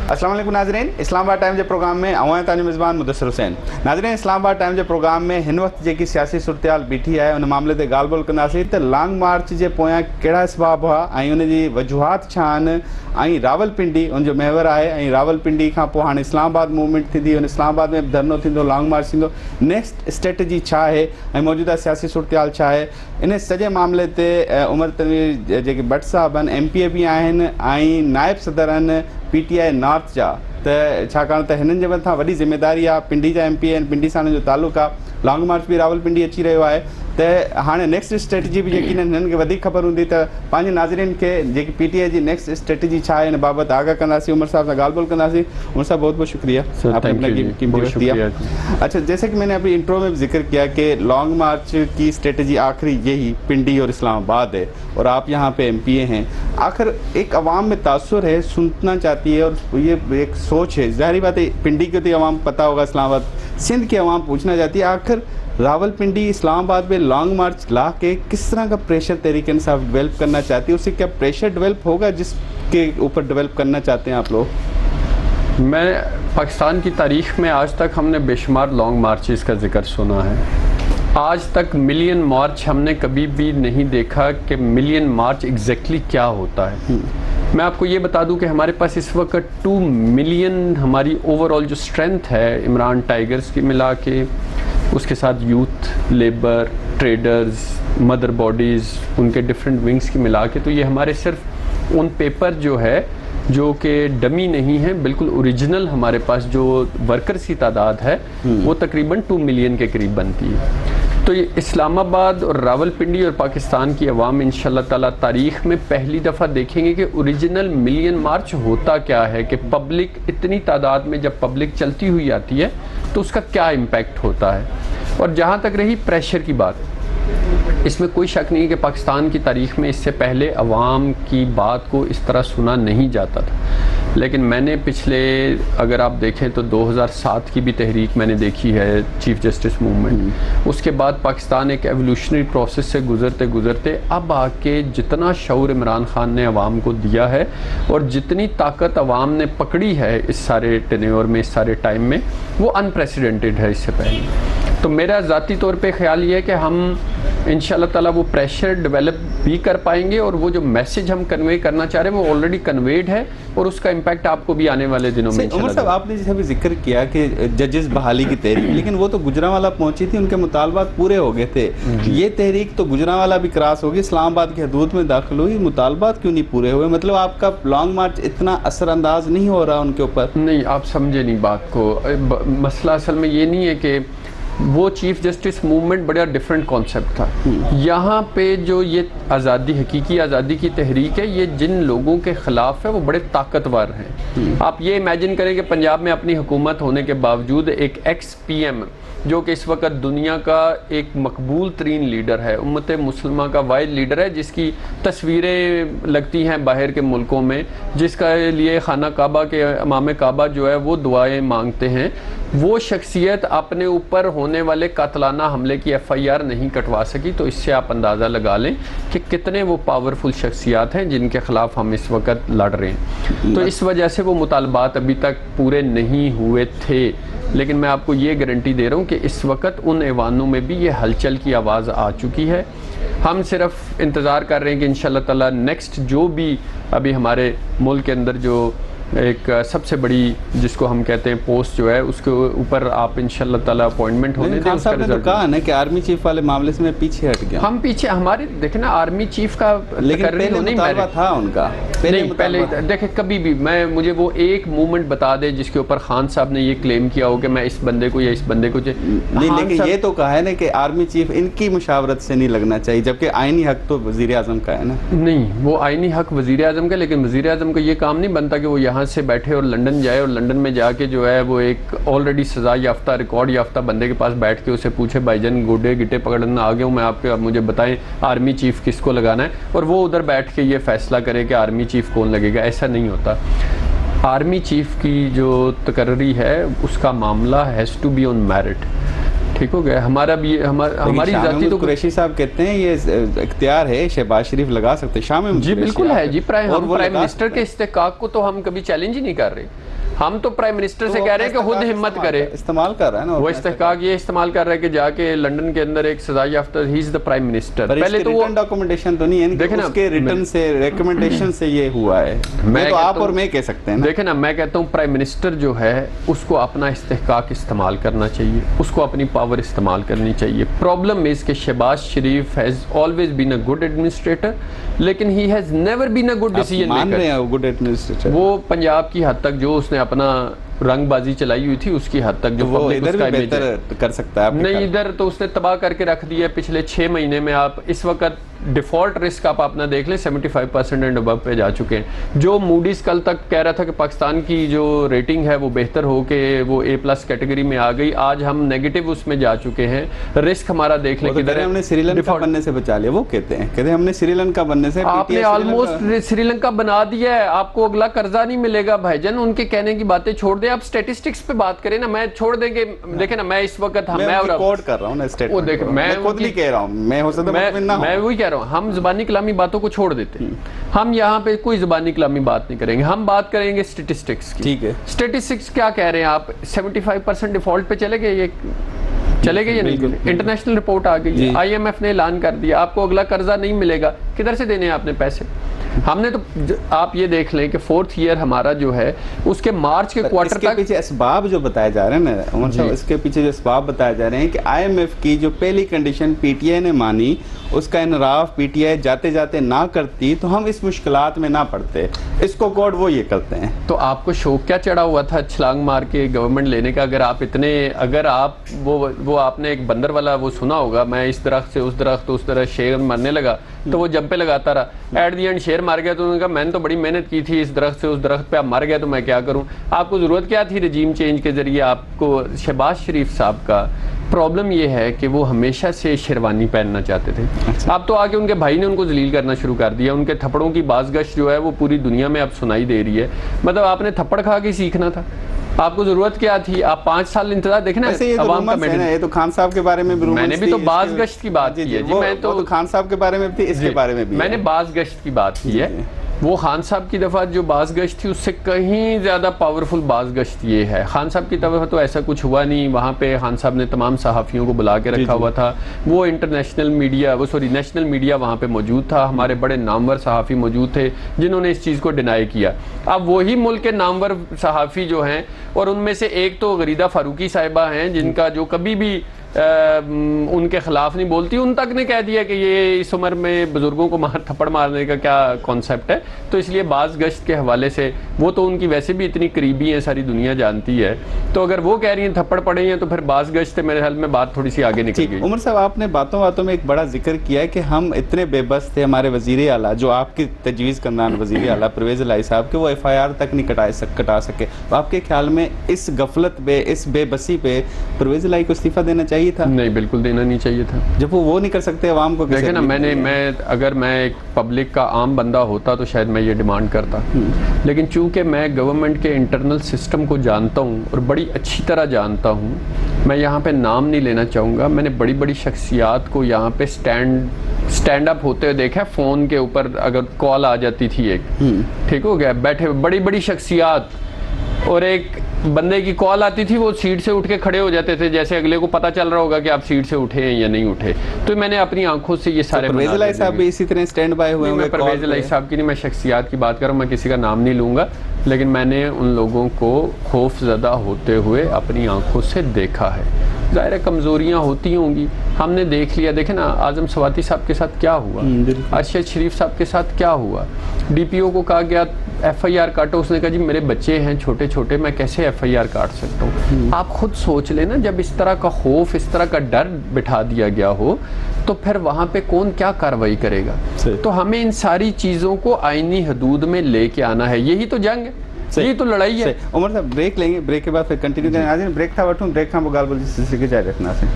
अस्सलाम वालेकुम नाज़रीन, इस्लामाबाद टाइम जे प्रोग्राम में आवां तांजो मेज़बान मुदस्सिर हुसैन। नाज़रीन, इस्लामाबाद टाइम जे प्रोग्राम में हिन वक्त जेकी सियासी सूरत बीठी है उन मामले ते ॻाल्हि ॿोल कंदासीं त लॉन्ग मार्च जे पोयां कहिड़ा असबाब हुआ ऐं उन जी वजूहात छा आहिनि ऐं रावलपिंडी उनजो महवर आहे ऐं रावलपिंडी खां पोइ हाणे इस्लामाबाद मूवमेंट थींदी, उन इस्लामाबाद में धरनो थींदो, लॉन्ग मार्च थींदो, नेक्स्ट स्ट्रेटजी छा आहे ऐं मौजूदा सियासी सूरत छा आहे। इन सॼे मामले ते उमर तनवीर जेके भट्ट साहब आहिनि MP बि आहिनि ऐं नायब सदर आहिनि PTI नॉर्थ जा, त छाकाणि त हिननि जे मथां वॾी ज़िम्मेदारी आहे। पिंडी जा MP आहिनि, पिंडी सां हिननि जो तालुक़ु आहे, लॉन्ग मार्च बि रावलपिंडी अची रहियो आहे। त हाणे नेक्स्ट स्ट्रेटजी बि यकीन हिननि खे वधीक ख़बर हूंदी त पंहिंजे नाज़रीन खे जेकी PTI जी नेक्स्ट स्ट्रेटजी छा आहे इन बाबति आगाह कंदासीं। उमर साहब सां ॻाल्हि ॿोल कंदासीं। उमर साहब बहुत बहुत शुक्रिया, आपने अपना कीमती वक्त दिया। अच्छा, जैसे कि मैंने अपनी इंट्रो में जिक्र किया कि लॉन्ग मार्च की स्ट्रेटजी आखिरी यही पिंडी और इस्लामाबाद है और आप यहाँ पे MPA हैं। आखिर एक अवाम में तासुर है, सुनना चाहती है और ये एक सोच है, जाहिर बात है पिंडी की तो अवाम पता होगा, इस्लामाबाद सिंध की अवाम पूछना चाहती है आखिर रावलपिंडी इस्लामाबाद में लॉन्ग मार्च ला के किस तरह का प्रेशर तहरीक इंसाफ डेवलप करना चाहती है, उससे क्या प्रेशर डेवलप होगा जिसके ऊपर डेवलप करना चाहते हैं आप लोग? मैं पाकिस्तान की तारीख़ में आज तक हमने बेशुमार लॉन्ग मार्चेस का जिक्र सुना है। आज तक मिलियन मार्च हमने कभी भी नहीं देखा कि मिलियन मार्च एग्जैक्टली क्या होता है। मैं आपको ये बता दूं कि हमारे पास इस वक्त 2 मिलियन हमारी ओवरऑल जो स्ट्रेंथ है इमरान टाइगर्स की मिला के, उसके साथ youth, labour, traders, mother bodies, उनके डिफरेंट विंग्स की मिला के, तो ये हमारे सिर्फ उन पेपर जो है जो कि डमी नहीं है, बिल्कुल ओरिजिनल हमारे पास जो वर्कर्स की तादाद है वो तकरीबन 2 मिलियन के करीब बनती है। तो ये इस्लामाबाद और रावलपिंडी और पाकिस्तान की अवाम इंशाल्लाह ताला तारीख़ में पहली दफ़ा देखेंगे कि ओरिजिनल मिलियन मार्च होता क्या है, कि पब्लिक इतनी तादाद में जब पब्लिक चलती हुई आती है तो उसका क्या इम्पेक्ट होता है। और जहाँ तक रही प्रेशर की बात, इसमें कोई शक नहीं है कि पाकिस्तान की तारीख़ में इससे पहले अवाम की बात को इस तरह सुना नहीं जाता था। लेकिन मैंने पिछले, अगर आप देखें तो 2007 की भी तहरीक मैंने देखी है, चीफ जस्टिस मूवमेंट, उसके बाद पाकिस्तान एक एवोल्यूशनरी प्रोसेस से गुज़रते गुज़रते अब आके जितना शऊर इमरान खान ने अवाम को दिया है और जितनी ताकत अवाम ने पकड़ी है इस सारे टेन्योर में, इस सारे टाइम में, वो अनप्रेसिडेंटेड है इससे पहले। तो मेरा ज़ाती तौर पे ख्याल ये है कि हम इंशाल्लाह ताला वो प्रेशर डेवलप भी कर पाएंगे और वो जो मैसेज हम कन्वे करना चाह रहे हैं वो ऑलरेडी कन्वेड है और उसका इम्पैक्ट आपको भी आने वाले दिनों में। उमर साहब, आपने जैसे अभी जिक्र किया कि जजेस बहाली की तहरीक, लेकिन वो तो गुजरांवाला पहुंची थी, उनके मुतालबात पूरे हो गए थे। ये तहरीक तो गुजरांवाला भी क्रॉस होगी, इस्लामाबाद की हदूद में दाखिल हुई, मुतालबात क्यों नहीं पूरे हुए? मतलब आपका लॉन्ग मार्च इतना असरअंदाज नहीं हो रहा उनके ऊपर? नहीं, आप समझे नहीं बात को। मसला असल में ये नहीं है कि वो चीफ जस्टिस मूवमेंट बड़ा डिफरेंट कॉन्सेप्ट था। यहाँ पे जो ये आज़ादी, हकीकी आज़ादी की तहरीक है, ये जिन लोगों के ख़िलाफ़ है वो बड़े ताकतवर हैं। आप ये इमेजिन करें कि पंजाब में अपनी हुकूमत होने के बावजूद एक ex-PM जो कि इस वक्त दुनिया का एक मकबूल तरीन लीडर है, उम्मत मुस्लिमा का वाहिद लीडर है, जिसकी तस्वीरें लगती हैं बाहर के मुल्कों में, जिसका लिए खाना काबा के इमाम काबा जो है वो दुआएं मांगते हैं, वो शख्सियत अपने ऊपर होने वाले कातलाना हमले की FIR नहीं कटवा सकी। तो इससे आप अंदाज़ा लगा लें कि कितने वो पावरफुल शख्सियात हैं जिनके ख़िलाफ़ हम इस वक्त लड़ रहे हैं। तो इस वजह से वो मुतालबात अभी तक पूरे नहीं हुए थे। लेकिन मैं आपको ये गारंटी दे रहा हूँ कि इस वक्त उन ऐवानों में भी ये हलचल की आवाज़ आ चुकी है। हम सिर्फ इंतज़ार कर रहे हैं कि इंशाल्लाह ताला नेक्स्ट जो भी अभी हमारे मुल्क के अंदर जो एक सबसे बड़ी जिसको हम कहते हैं पोस्ट जो है उसके ऊपर आप इंशाल्लाह ताला अपॉइंटमेंट होने दें। उसका रिजल्ट कहा है ना कि आर्मी चीफ वाले मामले से मैं पीछे हट गया। हम पीछे, हमारे देखें ना आर्मी चीफ का, लेकिन पहले मुतालबा था उनका, पहले देखें कभी भी मुझे वो एक मूवमेंट बता दे जिसके ऊपर खान साहब ने ये क्लेम किया हो कि मैं इस बंदे को या इस बंदे को नहीं, लेकिन ये तो कहा है ना कि आर्मी चीफ इनकी मुशावरत से नहीं लगना चाहिए, जबकि आईनी हक तो वज़ीर आज़म का है ना। नहीं, वो आईनी हक वज़ीर आज़म का, लेकिन वज़ीर आज़म का ये काम नहीं बनता कि वो यहाँ से बैठे और लंदन जाए और लंदन में जाके जो है वो एक ऑलरेडी सज़ा याफ्ता, रिकॉर्ड याफ्ता बंदे के पास बैठ के उसे पूछे, भाईजान गोडे गिटे पकड़ना आ गया हूँ मैं आपके, अब मुझे बताएं आर्मी चीफ किसको लगाना है, और वो उधर बैठ के ये फैसला करे कि आर्मी चीफ कौन लगेगा। ऐसा नहीं होता। आर्मी चीफ की जो तकर्री है उसका मामला has to be on merit. ठीक हो गया। हमारा भी हमारी जाती तो कुरैशी साहब कहते हैं ये इख्तियार है, शहबाज शरीफ लगा सकते हैं शामिल। जी बिल्कुल है जी, प्राइम मिनिस्टर के इस्तेकाक को तो हम कभी चैलेंज ही नहीं कर रहे। हम तो प्राइम मिनिस्टर से कह रहे हैं कि खुद हिम्मत करे, इस्तेमाल कर रहा है ना वो इस्तेहकाक ये इस्तेमाल कर रहा है कि जाके लंदन के अंदर एक सजा याफ्ता, he is the prime minister. पहले तो वो डॉक्यूमेंटेशन तो नहीं है, देखे ना, उसके रिटर्न से रिकमेंडेशन से ये हुआ है। मैं तो आप और मैं कह सकते हैं ना। देखे ना, मैं कहता हूँ प्राइम मिनिस्टर जो है उसको अपना इस्तेहकाक इस्तेमाल करना चाहिए, उसको अपनी पावर इस्तेमाल करनी चाहिए। प्रॉब्लम इज कि Shahbaz Sharif has always been a good administrator, लेकिन he has never been a good decision मान रहे हैं गुड एडमिनिस्ट्रेटर। वो पंजाब की हद तक जो उसने अपना रंगबाजी चलाई हुई थी उसकी हद तक जो तो वो इधर भी बेहतर कर सकता है। नहीं, इधर तो उसने तबाह करके रख दिया पिछले 6 महीने में। आप इस वक्त डिफॉल्ट रिस्क आप अपना देख लें 75% एंड अबव पे जा चुके हैं। जो मूडीज कल तक कह रहा था कि पाकिस्तान की जो रेटिंग है वो बेहतर हो के वो A+ कैटेगरी में आ गई, आज हम नेगेटिव उसमें जा चुके हैं। रिस्क हमारा देख लें किधर है। हमने श्रीलंका बनने से बचा लिया, वो कहते हैं हमने श्रीलंका बनने से। आपने ऑलमोस्ट श्रीलंका बना दिया है, आपको अगला कर्जा नहीं मिलेगा भाईजान। उनके कहने की बातें छोड़ दें, आप स्टैटिस्टिक्स पे बात करें ना। मैं छोड़ देंगे, देखे ना, मैं इस वक्त मैं कोड कर रहा हूं ना स्टेटमेंट, वो देख मैं खुद नहीं कह रहा हूं, मैं हो सकता मैं वही कह रहा हूं, हम ज़बानी कलामी बातों को छोड़ देते हैं। हम यहाँ पे कोई ज़बानी कलामी बात नहीं करेंगे, हम बात करेंगे स्टैटिस्टिक्स की। ठीक है, स्टैटिस्टिक्स क्या कह रहे हैं आप? 75% डिफॉल्ट पे चले गए, ये चले गए या नहीं? इंटरनेशनल रिपोर्ट आ गई है, IMF ने ऐलान कर दिया आपको अगला कर्जा नहीं मिलेगा। किधर से देने हैं आपने पैसे? हमने तो आप ये देख लें कि 4th ईयर हमारा जो है उसके मार्च के क्वार्टर तक पीछे असबाब जो बताए जा रहे हैं ना उमर साहब, इसके पीछे जो असबाब बताए जा रहे हैं कि IMF की जो पहली कंडीशन PTI ने मानी, उसका इनराफ PTI जाते जाते ना करती तो हम इस मुश्किलात में ना पड़ते। इसको कोड वो ये करते हैं। तो आपको शौक क्या चढ़ा हुआ था छलांग मार के गवर्नमेंट लेने का? अगर आप इतने, अगर आप वो आपने एक बंदर वाला वो सुना होगा, मैं इस दरख्त से उस दरख्त उस तरह शेर मरने लगा तो वो जंपे लगाता रहा, एट दी एंड शेर मार गया। तो उन्होंने कहा मैंने तो बड़ी मेहनत की थी इस दरख्त से उस दरख्त पे, आप मर गया तो मैं क्या करूं? आपको ज़रूरत क्या थी रजीम चेंज के जरिए? आपको शहबाज शरीफ साहब का प्रॉब्लम ये है कि वो हमेशा से शेरवानी पहनना चाहते थे। अब तो आके उनके भाई ने उनको जलील करना शुरू कर दिया। उनके थप्पड़ों की बाज़गश्त जो है वो पूरी दुनिया में अब सुनाई दे रही है। मतलब आपने थप्पड़ खा के सीखना था, आपको जरूरत क्या थी? आप 5 साल इंतजार देखें ना। अवाम का ये तो खान साहब के बारे में भी मैंने भी तो बाज़गश्त की बात की है जी। मैं तो खान साहब के बारे में भी, इसके बारे में भी मैंने बाज़गश्त की बात की है। वो खान साहब की दफ़ा जो बाज़गश्त थी उससे कहीं ज़्यादा पावरफुल बाज़गश्त ये है। खान साहब की दफ़ा तो ऐसा कुछ हुआ नहीं, वहाँ पे खान साहब ने तमाम सहाफ़ियों को बुला के रखा हुआ था। वो इंटरनेशनल मीडिया, नेशनल मीडिया वहाँ पे मौजूद था। हमारे बड़े नामवर सहाफ़ी मौजूद थे जिन्होंने इस चीज़ को डिनाई किया। अब वही मुल्क के नामवर सहाफ़ी जो हैं, और उनमें से एक तो गरीदा फारूकी साहिबा हैं जिनका जो कभी भी उनके खिलाफ नहीं बोलती, उन तक ने कह दिया कि ये इस उम्र में बुजुर्गों को थप्पड़ मारने का क्या कॉन्सेप्ट है। तो इसलिए बाज़गश्त के हवाले से वो तो उनकी वैसे भी इतनी करीबी है, सारी दुनिया जानती है। तो अगर वो कह रही हैं थप्पड़ पड़े हैं तो फिर बाज़गश्त मेरे ख्याल में बात थोड़ी सी आगे निकल गई। उमर साहब, आपने बातों बातों में एक बड़ा जिक्र किया है कि हम इतने बेबस थे, हमारे वज़ीर आला जो आपकी तजवीज़ करनान वज़ीर आला परवेज़ इलाही साहब के, वो FIR तक नहीं कटा सके। तो आपके ख्याल में इस गफलत पे, इस बेबसी पे परवेज़ इलाही को इस्तीफ़ा देना चाहिए था? नहीं, बिल्कुल देना नहीं चाहिए था। जब वो नहीं कर सकते अवाम को देखे ना, अगर मैं एक पब्लिक का आम बंदा होता तो शायद मैं ये डिमांड करता। लेकिन चूंकि मैं गवर्नमेंट के इंटरनल सिस्टम को जानता हूँ और बड़ी अच्छी तरह जानता हूँ, मैं यहाँ पे नाम नहीं लेना चाहूँगा। मैंने बड़ी बड़ी शख्सियात को यहाँ पे स्टैंड अप होते हुए देखा। फ़ोन के ऊपर अगर कॉल आ जाती थी एक, ठीक हो गया, बैठे बड़ी बड़ी शख्सियात, और एक बंदे की कॉल आती थी, वो सीट से उठ के खड़े हो जाते थे जैसे अगले को पता चल रहा होगा कि आप सीट से उठे हैं या नहीं उठे। तो मैंने अपनी आंखों से ये सारे परवेज़ इलाही साहब भी इसी तरह स्टैंड बाय हुए हैं। परवेज़ इलाही साहब की नहीं, मैं शख्सियात की बात कर रहा हूँ, मैं किसी का नाम नहीं लूँगा। लेकिन मैंने उन लोगों को खौफज़दा होते हुए अपनी आंखों से देखा है। ज़ाहिर है कमज़ोरियाँ होती होंगी, हमने देख लिया। देखे ना, आज़म सवाती साहब के साथ क्या हुआ, अरशद शरीफ साहब के साथ क्या हुआ। DPO को कहा गया FIR काटो, उसने कहा जी मेरे बच्चे हैं छोटे छोटे, मैं कैसे FIR काट सकता हूँ। आप खुद सोच लेना, जब इस तरह का खौफ, इस तरह का डर बिठा दिया गया हो तो फिर वहाँ पे कौन क्या कार्रवाई करेगा। तो हमें इन सारी चीज़ों को आईनी हदूद में लेके आना है। यही तो जंग है, यही तो लड़ाई है। उमर साहब, ब्रेक लेंगे, ब्रेक के बाद फिर कंटिन्यू करेंगे। आज ब्रेक था वठूं, ब्रेक खां गाल बोल जारी रखना से।